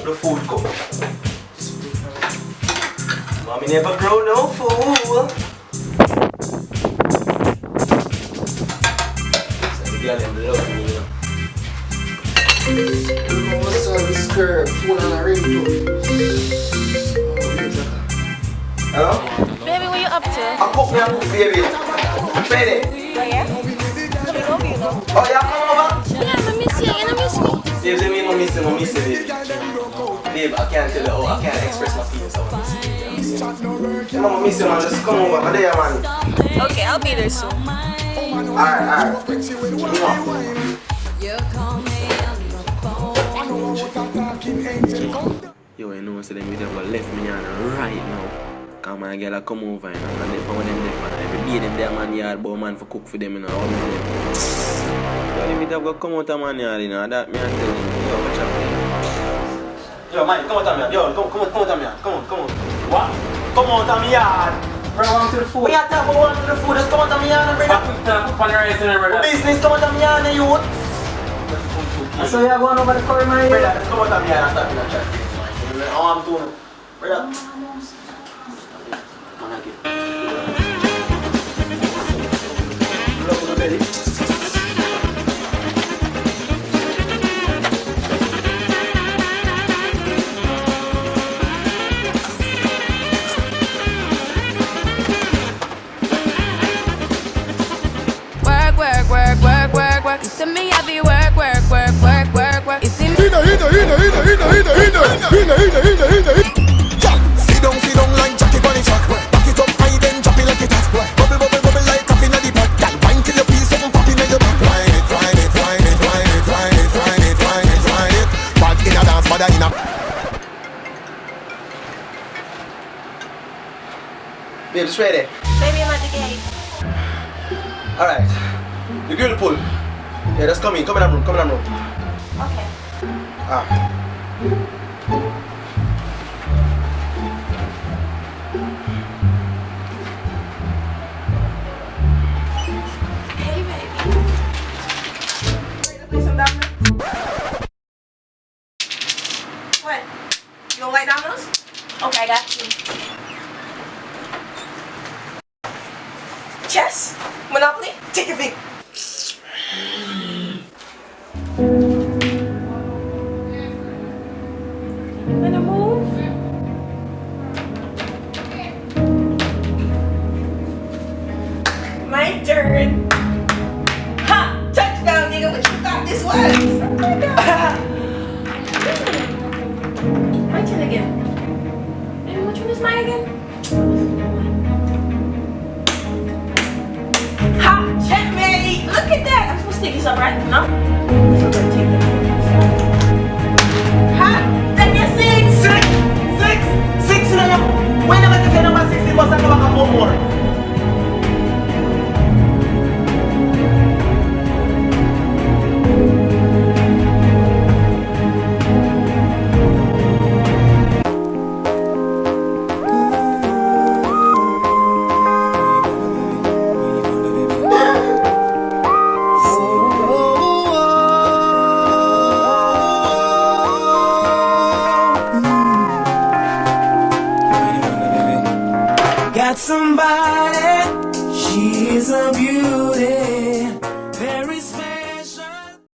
the food come. Mommy never grow no fool. So the girl them love me, you know. What's all this skirt? Full on a ring too. Hello? Baby, what you up to? I cook me a cook, baby. Ready? Oh, yeah? Coming over, you know. Oh, yeah, come over. Yeah, I miss you. You miss me. Babe, say me no miss you, baby. Babe, I can't tell you how I can't express my feelings how I miss you. Yeah, mama miss you, man. Just come over. But there, man. Okay, I'll be there soon. Alright. Yo, you know, so them video got left me on right now. Cause my girl come over, you know, and they found them there, man. Every day them there, man, yard, but man for cook for them, you know, all of them. Yo, them video got come out of man yard, you know, that me and tell them, yo, watch out. Yo, man, come out of me yard. Yo, come out of me yard. Come on. What? Come out of me yard. Bro, I'm to the food. We are talking about the food, just come out of me yard, brother. Put on the rice in there, brother. Business, come out of me yard, youth. So you're going over the curry, man? Brother, just come out of me yard and start me a chat. I'm doing it. Brother. Look at the belly. Work. You see me, I be work. You see me. Sit down like Jackie Bunny Chuck. Back it up high then drop it like it hot. Bubble like coffee in the pot. Girl, wine till you feel something popping in your back. Wine it. Bad in a dance, bad in a. Babe, it's ready. Baby, I'm at the gate. Alright. The girl pull. Yeah, that's coming. Come in that room. Okay. Hey, baby. Ready to play some dominoes? What? You don't like dominoes? Okay, I got you. Chess? Monopoly? Take your pick. Gonna move? My turn. Ha! Touchdown, nigga. What you thought this was? My turn again. Baby, which one is mine again? Ha! Checkmate! Look at that! I'm supposed to take this up, right? No? So I'm gonna take that. Ha! Take your six! Six na lang. When naman ka number 6, it was na makapo more. Got somebody